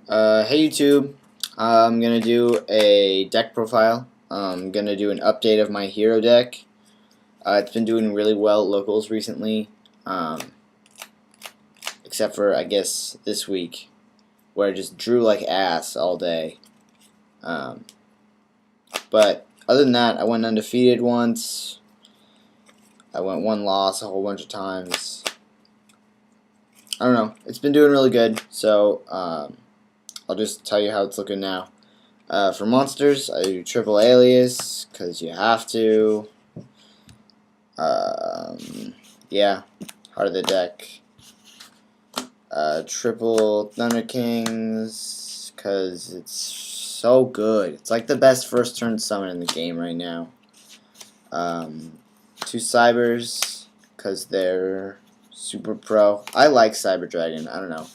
Hey YouTube, I'm gonna do a deck profile. I'm gonna do an update of my hero deck. It's been doing really well at locals recently, except for I guess this week, where I just drew like ass all day. Um, but other than that, I went undefeated once. I went one loss a whole bunch of times. I don't know. It's been doing really good, so I'll just tell you how it's looking now. For monsters, I do triple alias, because you have to. Yeah, heart of the deck. Triple Thunder Kings, because it's so good. It's like the best first turn summon in the game right now. Two Cybers, because they're super pro. I like Cyber Dragon, I don't know.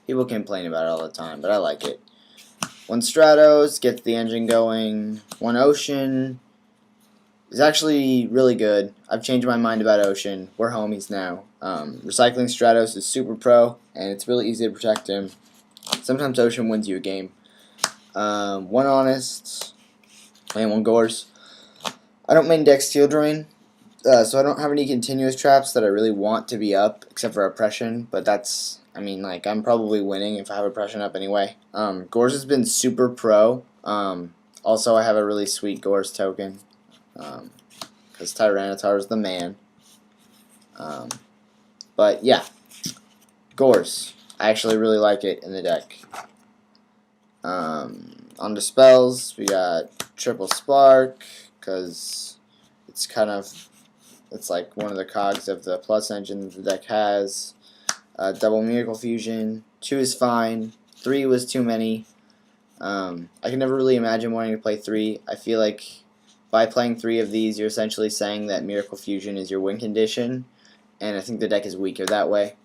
People complain about it all the time, but I like it. One Stratos gets the engine going. One Ocean is actually really good. I've changed my mind about Ocean. We're homies now. Recycling Stratos is super pro, and it's really easy to protect him. Sometimes Ocean wins you a game. One Honest and one Gores. I don't main deck Steel Drain, so I don't have any continuous traps that I really want to be up, except for Oppression, but that's... I mean, like, I'm probably winning if I have Oppression up anyway. Gores has been super pro. Also, I have a really sweet Gores token. Because Tyranitar is the man. But, yeah. Gores. I actually really like it in the deck. On the spells, we got Triple Spark, because it's kind of... It's like one of the cogs of the plus engine that the deck has. Double Miracle Fusion. 2 is fine. 3 was too many. I can never really imagine wanting to play 3. I feel like by playing 3 of these, you're essentially saying that Miracle Fusion is your win condition, and I think the deck is weaker that way.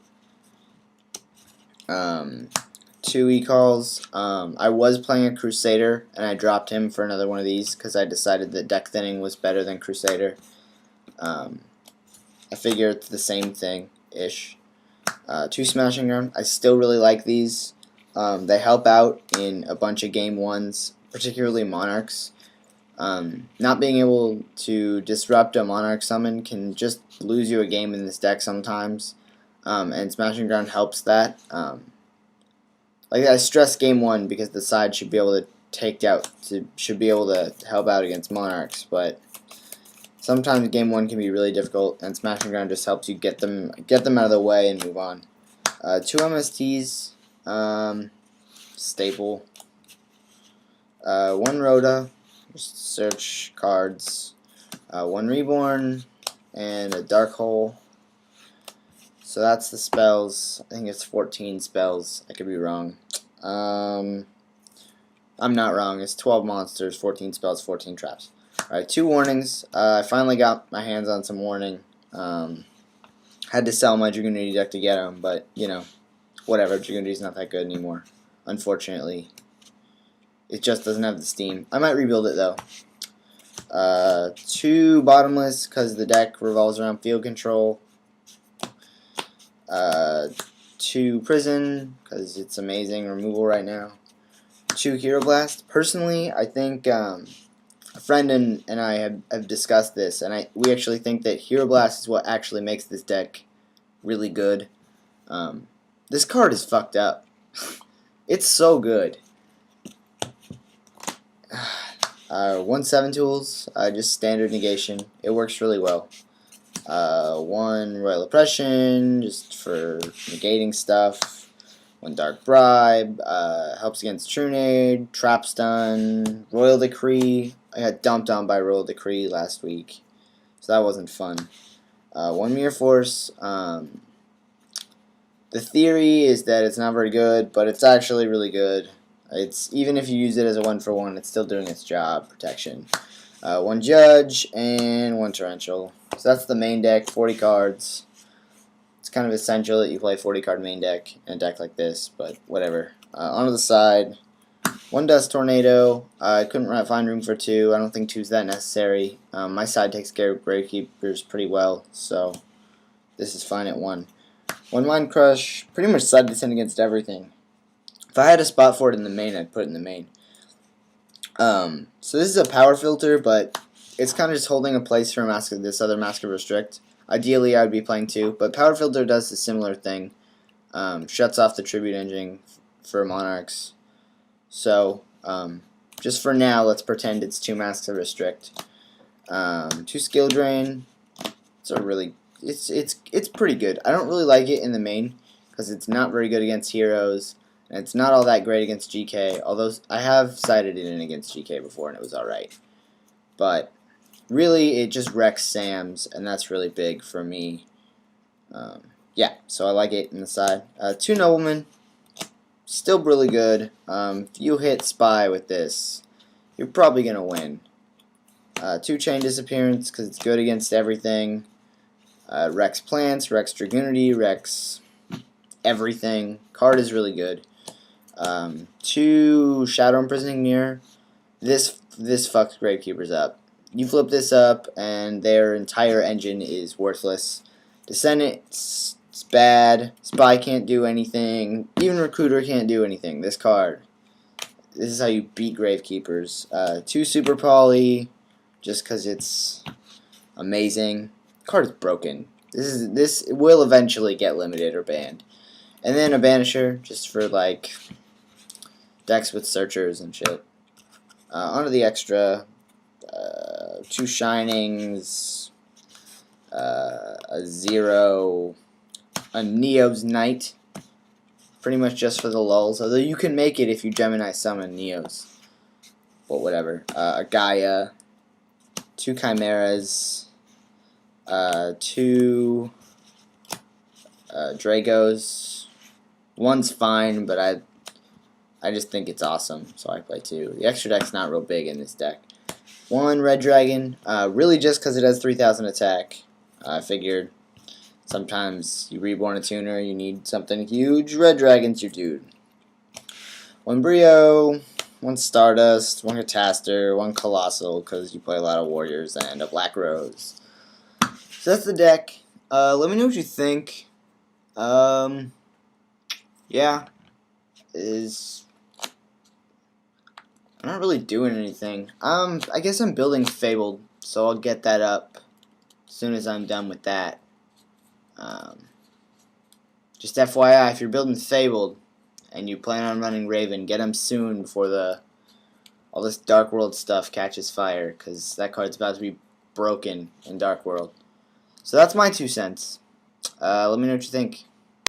2 E-Calls. I was playing a Crusader, and I dropped him for another one of these because I decided that deck thinning was better than Crusader. I figure it's the same thing-ish. 2 Smashing Ground. I still really like these. They help out in a bunch of game ones, particularly Monarchs. Not being able to disrupt a Monarch summon can just lose you a game in this deck sometimes, and Smashing Ground helps that. Like I stress game 1 because the side should be able to should be able to help out against Monarchs, but sometimes game 1 can be really difficult, and Smashing Ground just helps you get them out of the way and move on. 2 MSTs, staple. 1 Rhoda, just search cards. 1 Reborn, and a Dark Hole. So that's the spells. I think it's 14 spells. I could be wrong. I'm not wrong. It's 12 monsters, 14 spells, 14 traps. Alright, 2 warnings. I finally got my hands on some warning. Had to sell my Dragoonity deck to get them, but, you know, whatever. Dragoonity's not that good anymore, unfortunately. It just doesn't have the steam. I might rebuild it, though. 2 Bottomless, because the deck revolves around field control. 2 Prison, because it's amazing removal right now. 2 Hero Blast. Personally, I think... a friend and I have discussed this, and we actually think that Hero Blast is what actually makes this deck really good. This card is fucked up. It's so good. 1 7 Tools, just standard negation. It works really well. 1 Royal Oppression, just for negating stuff. 1 Dark Bribe, helps against Trunade, Trap Stun, Royal Decree. I got dumped on by Royal Decree last week, so that wasn't fun. 1 Mirror Force. The theory is that it's not very good, but it's actually really good. It's even if you use it as a 1-for-1, it's still doing its job, protection. 1 Judge and 1 Torrential. So that's the main deck, 40 cards. It's kind of essential that you play 40-card main deck in a deck like this, but whatever. Onto the side, 1 Dust Tornado. I couldn't find room for 2. I don't think 2's that necessary. My side takes care of Gravekeepers pretty well, so this is fine at 1. 1 Mind Crush, pretty much side descent against everything. If I had a spot for it in the main, I'd put it in the main. So this is a power filter, but it's kind of just holding a place for this other Mask of Restrict. Ideally, I would be playing 2, but power filter does a similar thing. Shuts off the tribute engine for monarchs. So just for now, let's pretend it's 2 Masks of Restrict. 2 skill drain. It's pretty good. I don't really like it in the main because it's not very good against heroes. And it's not all that great against GK, although I have cited it in against GK before and it was alright. But really, it just wrecks Sams, and that's really big for me. Yeah, so I like it in the side. 2 Noblemen, still really good. If you hit Spy with this, you're probably going to win. 2 Chain Disappearance, because it's good against everything. Wrecks Plants, wrecks Dragoonity, wrecks everything. Card is really good. 2 Shadow Imprisoning Mirror. This fucks Gravekeepers up. You flip this up, and their entire engine is worthless. Descendants, it's bad. Spy can't do anything. Even Recruiter can't do anything. This card. This is how you beat Gravekeepers. 2 Super Poly, just because it's amazing. Card is broken. This will eventually get limited or banned. And then a Banisher, just for like decks with searchers and shit. Onto the extra. 2 Shinings, a 0, a Neo's Knight, pretty much just for the lulz, although you can make it if you Gemini summon Neos, but whatever. A Gaia, 2 Chimeras, 2 Dragos. One's fine, but I just think it's awesome, so I play 2. The extra deck's not real big in this deck. 1 Red Dragon, really just because it has 3,000 attack. I figured sometimes you reborn a tuner, you need something huge. Red Dragon's your dude. 1 Brio, 1 Stardust, 1 Cataster, 1 Colossal, because you play a lot of Warriors, and a Black Rose. So that's the deck. Let me know what you think. Yeah, I'm not really doing anything. I guess I'm building Fabled, so I'll get that up as soon as I'm done with that. Just FYI, if you're building Fabled and you plan on running Raven, get him soon before all this Dark World stuff catches fire, because that card's about to be broken in Dark World. So that's my 2 cents. Let me know what you think.